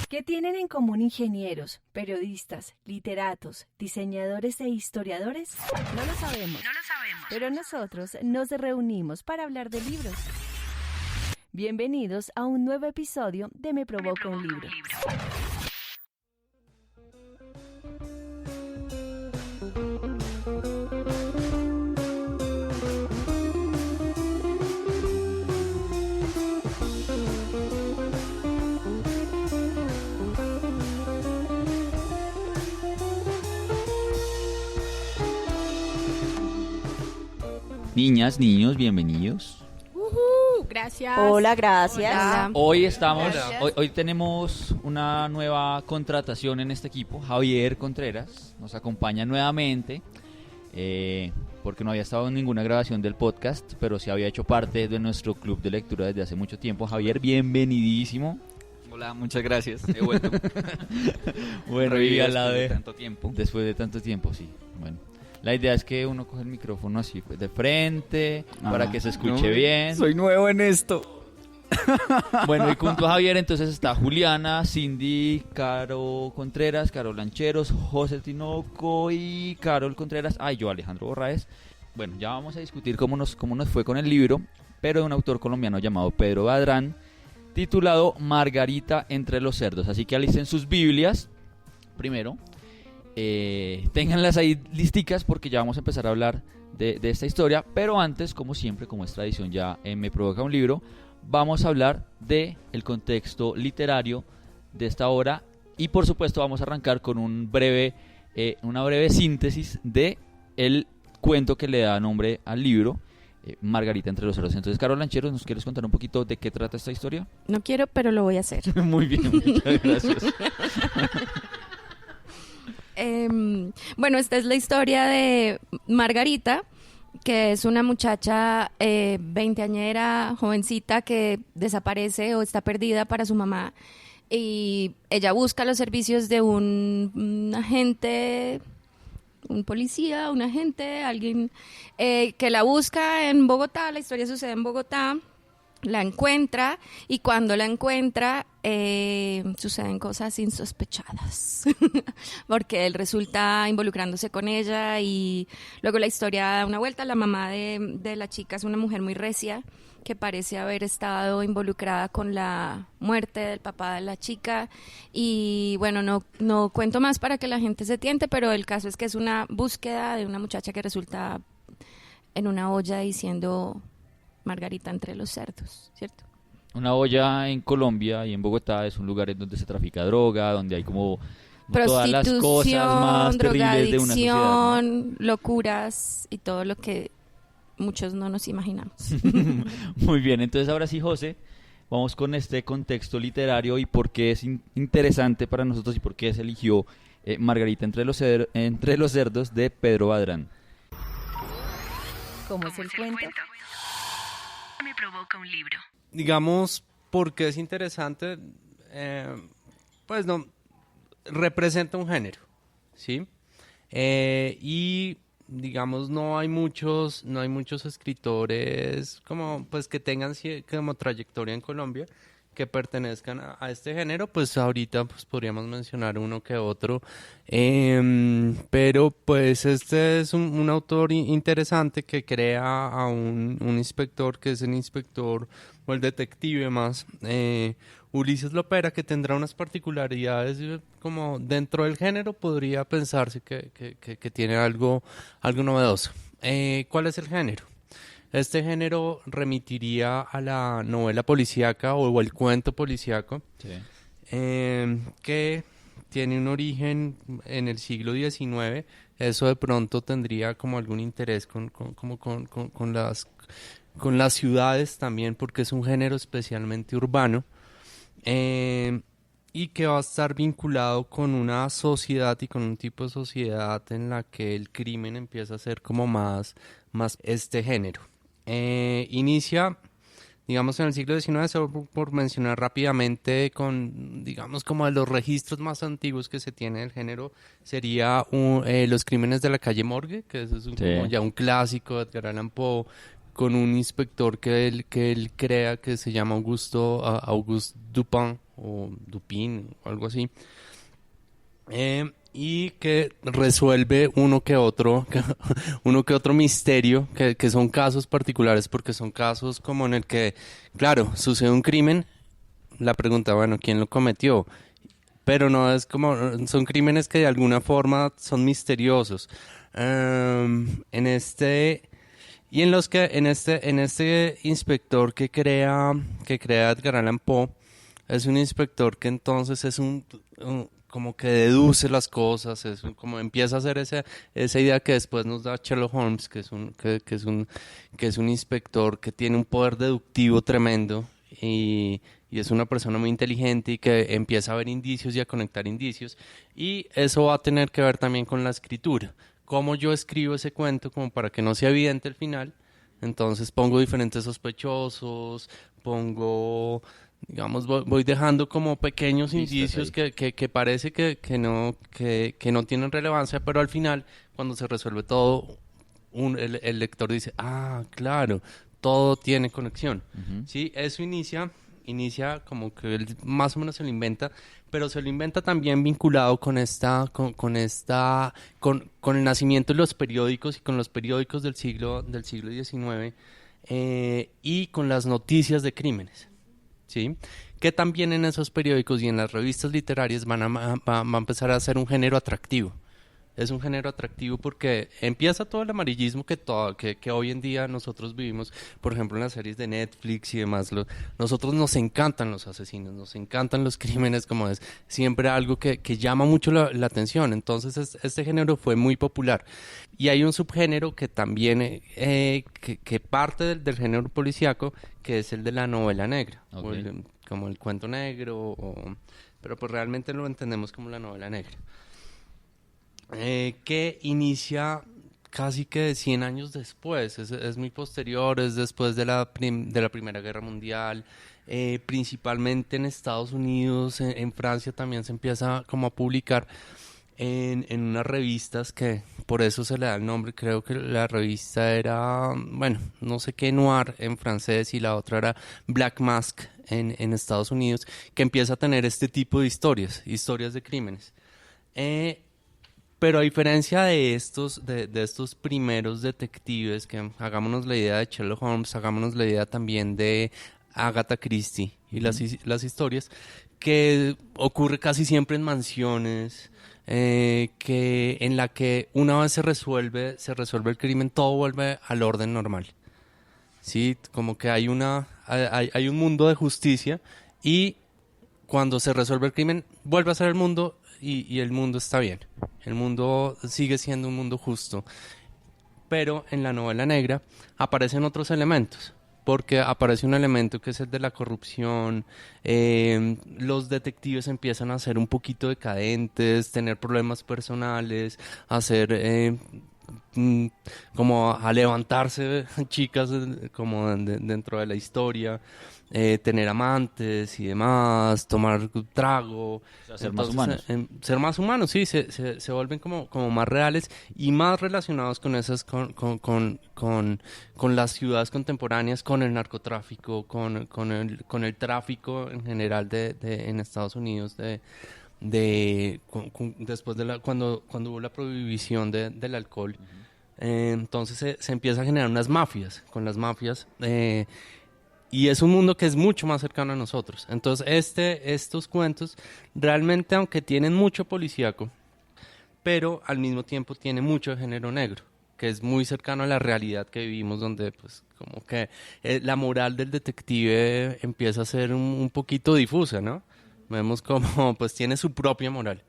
¿Qué tienen en común ingenieros, periodistas, literatos, diseñadores e historiadores? No lo sabemos. Pero nosotros nos reunimos para hablar de libros. Bienvenidos a un nuevo episodio de Me Provoca un Libro. Niñas, niños, bienvenidos. Gracias. Hola, gracias. Hola. Hoy tenemos una nueva contratación en este equipo. Javier Contreras nos acompaña nuevamente, porque no había estado en ninguna grabación del podcast, pero sí había hecho parte de nuestro club de lectura desde hace mucho tiempo. Javier, bienvenidísimo. Hola, muchas gracias. He vuelto. Bueno, y al lado de tanto tiempo. Después de tanto tiempo, sí. Bueno, la idea es que uno coge el micrófono así pues, de frente para que se escuche bien. Soy nuevo en esto. Bueno, y junto a Javier entonces está Juliana, Cindy, Caro Contreras, Caro Lancheros, José Tinoco y Carol Contreras. Y yo, Alejandro Borraes. Bueno, ya vamos a discutir cómo nos fue con el libro, pero de un autor colombiano llamado Pedro Badrán, titulado Margarita entre los cerdos. Así que alisten sus Biblias primero. Ténganlas ahí listicas porque ya vamos a empezar a hablar de esta historia, pero antes, como siempre, como es tradición ya en Me Provoca un Libro, vamos a hablar de el contexto literario de esta obra y por supuesto vamos a arrancar con una breve síntesis de el cuento que le da nombre al libro, Margarita entre los cerdos. Entonces, Carol Lancheros, ¿nos quieres contar un poquito de qué trata esta historia? No quiero, pero lo voy a hacer. Muy bien, muchas gracias. Bueno, esta es la historia de Margarita, que es una muchacha veinteañera, jovencita, que desaparece o está perdida para su mamá. Y ella busca los servicios de un agente, un policía, un agente, alguien que la busca en Bogotá. La historia sucede en Bogotá. La encuentra y cuando la encuentra suceden cosas insospechadas porque él resulta involucrándose con ella y luego la historia da una vuelta. La mamá de la chica es una mujer muy recia que parece haber estado involucrada con la muerte del papá de la chica y bueno, no cuento más para que la gente se tiente, pero el caso es que es una búsqueda de una muchacha que resulta en una olla diciendo Margarita entre los cerdos, ¿cierto? Una olla en Colombia y en Bogotá es un lugar en donde se trafica droga, donde hay como todas las cosas más terribles de una sociedad, ¿no? Locuras y todo lo que muchos no nos imaginamos. Muy bien, entonces ahora sí, José, vamos con este contexto literario y por qué es interesante para nosotros y por qué se eligió Margarita entre los cerdos de Pedro Badrán. ¿Cómo es el cuento? Me provoca un libro. Digamos, porque es interesante, pues no, representa un género, ¿sí? Y digamos, no hay muchos escritores como, pues, que tengan como trayectoria en Colombia que pertenezcan a este género. Pues ahorita pues podríamos mencionar uno que otro, pero pues este es un autor interesante que crea a un inspector que es el inspector o el detective más, Ulises Lopera, que tendrá unas particularidades como dentro del género podría pensarse que tiene algo novedoso. ¿Cuál es el género? Este género remitiría a la novela policíaca o el cuento policíaco, sí. Que tiene un origen en el siglo XIX. Eso de pronto tendría como algún interés con las ciudades también, porque es un género especialmente urbano, y que va a estar vinculado con una sociedad y con un tipo de sociedad en la que el crimen empieza a ser como más este género. Inicia, digamos, en el siglo XIX, solo por mencionar rápidamente, con, digamos, como de los registros más antiguos que se tiene del género, sería Los crímenes de la calle Morgue, que eso es como ya un clásico de Edgar Allan Poe, con un inspector que él crea, que se llama Auguste Dupin, o Dupin o algo así, y que resuelve uno que otro misterio, que son casos particulares, porque son casos como en el que, claro, sucede un crimen, la pregunta, bueno, ¿quién lo cometió? Pero no es como, son crímenes que de alguna forma son misteriosos. En este inspector que crea Edgar Allan Poe, es un inspector que entonces es como que deduce las cosas, como empieza a hacer esa idea que después nos da Sherlock Holmes, que es un inspector que tiene un poder deductivo tremendo y es una persona muy inteligente y que empieza a ver indicios y a conectar indicios, y eso va a tener que ver también con la escritura. Cómo yo escribo ese cuento como para que no sea evidente el final. Entonces pongo diferentes sospechosos, digamos, voy dejando como pequeños indicios que parece que no tienen relevancia, pero al final, cuando se resuelve todo, el lector dice, ah, claro, todo tiene conexión. Ujú. ¿Sí? Eso inicia como que él más o menos se lo inventa, pero se lo inventa también vinculado con el nacimiento de los periódicos y con los periódicos del siglo XIX, y con las noticias de crímenes, ¿sí? Que también en esos periódicos y en las revistas literarias va a empezar a ser un género atractivo. Es un género atractivo porque empieza todo el amarillismo que hoy en día nosotros vivimos, por ejemplo, en las series de Netflix y demás. Nosotros nos encantan los asesinos, nos encantan los crímenes, como es siempre algo que llama mucho la atención. Entonces este género fue muy popular. Y hay un subgénero que también que parte del género policíaco, que es el de la novela negra, Okay. como el cuento negro, pero pues realmente lo entendemos como la novela negra. Que inicia casi que 100 años después, es muy posterior, es después de la Primera Guerra Mundial, principalmente en Estados Unidos, en Francia también se empieza como a publicar en unas revistas que por eso se le da el nombre. Creo que la revista era, bueno, no sé qué, Noir en francés, y la otra era Black Mask en Estados Unidos, que empieza a tener este tipo de historias de crímenes. Pero a diferencia de estos primeros detectives, que hagámonos la idea de Sherlock Holmes, hagámonos la idea también de Agatha Christie y las historias, que ocurre casi siempre en mansiones, que en la que una vez se resuelve el crimen, todo vuelve al orden normal. Sí, como que hay un mundo de justicia, y cuando se resuelve el crimen vuelve a ser el mundo, y el mundo está bien. El mundo sigue siendo un mundo justo. Pero en la novela negra aparecen otros elementos, porque aparece un elemento que es el de la corrupción. Los detectives empiezan a ser un poquito decadentes, tener problemas personales, como a levantarse chicas como dentro de la historia, tener amantes y demás, tomar trago. O sea, ser más humanos. Ser más humanos, sí, se vuelven como más reales y más relacionados con esas con las ciudades contemporáneas, con el narcotráfico, con el tráfico en general en Estados Unidos, después de cuando hubo la prohibición del alcohol. Entonces se empieza a generar unas mafias, y es un mundo que es mucho más cercano a nosotros. Entonces estos cuentos realmente, aunque tienen mucho policíaco, pero al mismo tiempo tiene mucho de género negro, que es muy cercano a la realidad que vivimos, donde pues como que la moral del detective empieza a ser un poquito difusa, ¿no? Vemos como pues tiene su propia moral.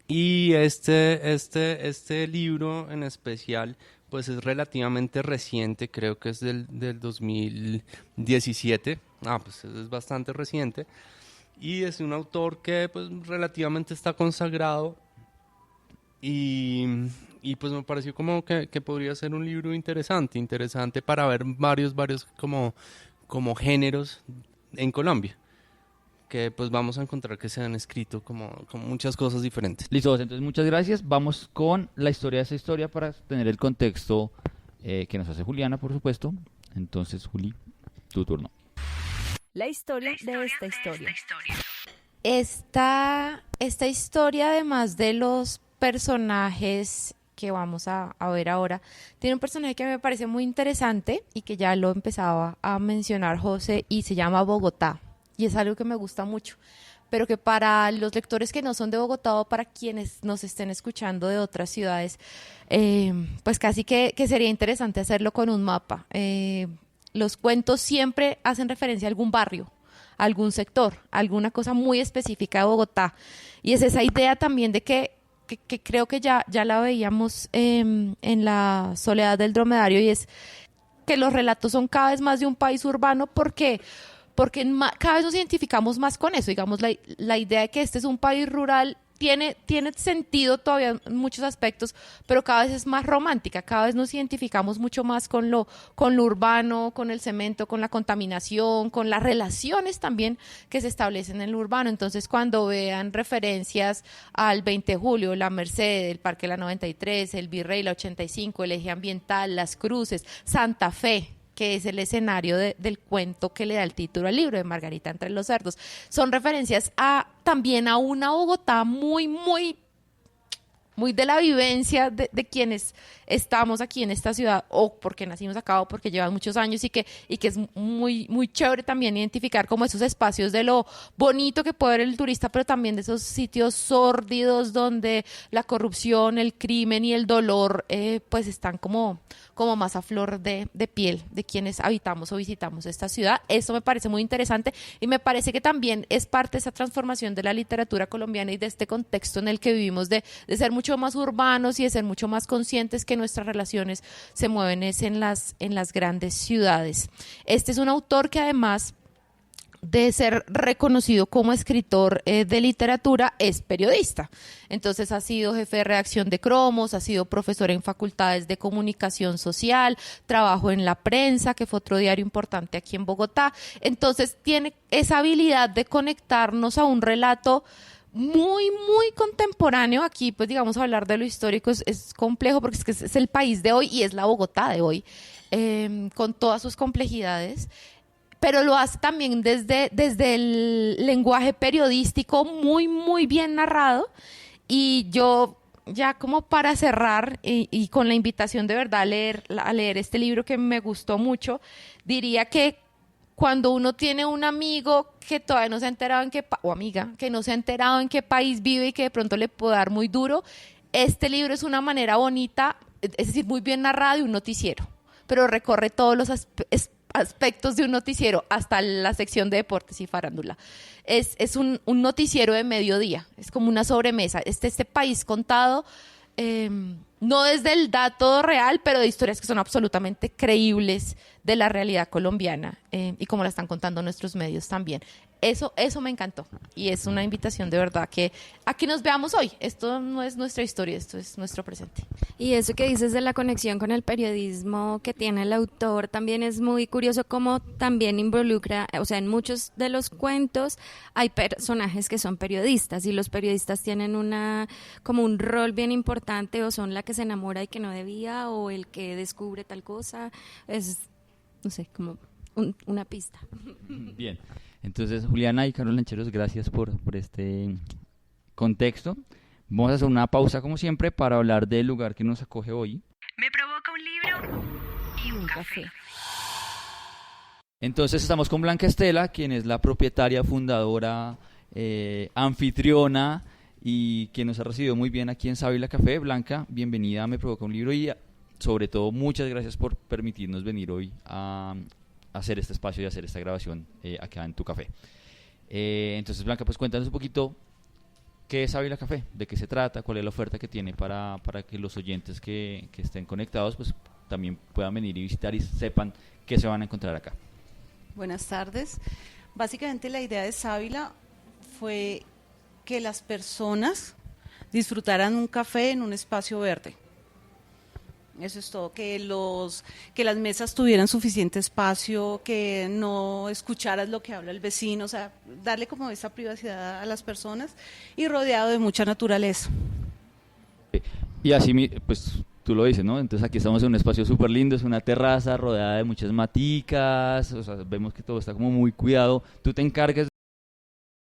Y este libro en especial pues es relativamente reciente, creo que es del 2017. Pues es bastante reciente, y es un autor que pues relativamente está consagrado, y pues me pareció como que podría ser un libro interesante para ver varios como géneros en Colombia, que pues vamos a encontrar que se han escrito como muchas cosas diferentes. Listo, entonces muchas gracias. Vamos con la historia de esa historia para tener el contexto que nos hace Juliana, por supuesto. Entonces, Juli, tu turno. La historia de esta historia. Esta historia, además de los personajes que vamos a ver ahora, tiene un personaje que me parece muy interesante y que ya lo empezaba a mencionar José, y se llama Bogotá, y es algo que me gusta mucho, pero que para los lectores que no son de Bogotá o para quienes nos estén escuchando de otras ciudades, pues casi que sería interesante hacerlo con un mapa. Los cuentos siempre hacen referencia a algún barrio, a algún sector, a alguna cosa muy específica de Bogotá, y es esa idea también de que creo que ya la veíamos en La soledad del dromedario, y es que los relatos son cada vez más de un país urbano porque cada vez nos identificamos más con eso. Digamos, la idea de que este es un país rural tiene sentido todavía en muchos aspectos, pero cada vez es más romántica, cada vez nos identificamos mucho más con lo urbano, con el cemento, con la contaminación, con las relaciones también que se establecen en lo urbano. Entonces, cuando vean referencias al 20 de julio, la Merced, el Parque La 93, el Virrey, la 85, el Eje Ambiental, Las Cruces, Santa Fe, que es el escenario del cuento que le da el título al libro, de Margarita entre los cerdos, son referencias también a una Bogotá muy, muy, muy de la vivencia de quienes estamos aquí en esta ciudad, o porque nacimos acá o porque llevan muchos años, y que es muy, muy chévere también identificar como esos espacios de lo bonito que puede ver el turista, pero también de esos sitios sórdidos donde la corrupción, el crimen y el dolor pues están como más a flor de piel de quienes habitamos o visitamos esta ciudad. Eso me parece muy interesante, y me parece que también es parte de esa transformación de la literatura colombiana y de este contexto en el que vivimos de ser mucho más urbanos y de ser mucho más conscientes que nuestras relaciones se mueven en las grandes ciudades. Este es un autor que, además de ser reconocido como escritor de literatura, es periodista. Entonces ha sido jefe de redacción de Cromos, ha sido profesor en facultades de comunicación social, trabajó en La Prensa, que fue otro diario importante aquí en Bogotá. Entonces tiene esa habilidad de conectarnos a un relato muy, muy contemporáneo. Aquí, pues digamos, hablar de lo histórico es complejo, porque es el país de hoy y es la Bogotá de hoy, con todas sus complejidades, pero lo hace también desde el lenguaje periodístico muy, muy bien narrado. Y yo, ya como para cerrar, y con la invitación de verdad a leer este libro que me gustó mucho, diría que cuando uno tiene un amigo que todavía no se ha enterado o amiga, que no se ha enterado en qué país vive y que de pronto le puede dar muy duro, este libro es una manera bonita, es decir, muy bien narrado, de un noticiero, pero recorre todos los aspectos de un noticiero, hasta la sección de deportes y farándula. Es un noticiero de mediodía, es como una sobremesa. Este país contado, no desde el dato real, pero de historias que son absolutamente creíbles de la realidad colombiana, y como la están contando nuestros medios también. Eso me encantó, y es una invitación de verdad que aquí nos veamos hoy. Esto no es nuestra historia, esto es nuestro presente. Y eso que dices de la conexión con el periodismo que tiene el autor también es muy curioso, como también involucra, o sea, en muchos de los cuentos hay personajes que son periodistas, y los periodistas tienen como un rol bien importante, o son la que se enamora y que no debía, o el que descubre tal cosa. Es, no sé, como una pista. Bien. Entonces, Juliana y Carol Lancheros, gracias por este contexto. Vamos a hacer una pausa, como siempre, para hablar del lugar que nos acoge hoy. Me provoca un libro y un café. Entonces, estamos con Blanca Estela, quien es la propietaria, fundadora, anfitriona, y quien nos ha recibido muy bien aquí en Sábila Café. Blanca, bienvenida a Me provoca un libro, y sobre todo, muchas gracias por permitirnos venir hoy a hacer este espacio y hacer esta grabación acá en tu café. Entonces, Blanca, pues cuéntanos un poquito qué es Sábila Café, de qué se trata, cuál es la oferta que tiene para que los oyentes que estén conectados pues también puedan venir y visitar y sepan qué se van a encontrar acá. Buenas tardes. Básicamente la idea de Sábila fue que las personas disfrutaran un café en un espacio verde. Eso es todo, que las mesas tuvieran suficiente espacio, que no escucharas lo que habla el vecino, o sea, darle como esa privacidad a las personas, y rodeado de mucha naturaleza. Y así, pues tú lo dices, ¿no? Entonces aquí estamos en un espacio súper lindo, es una terraza rodeada de muchas maticas, o sea, vemos que todo está como muy cuidado. Tú te encargas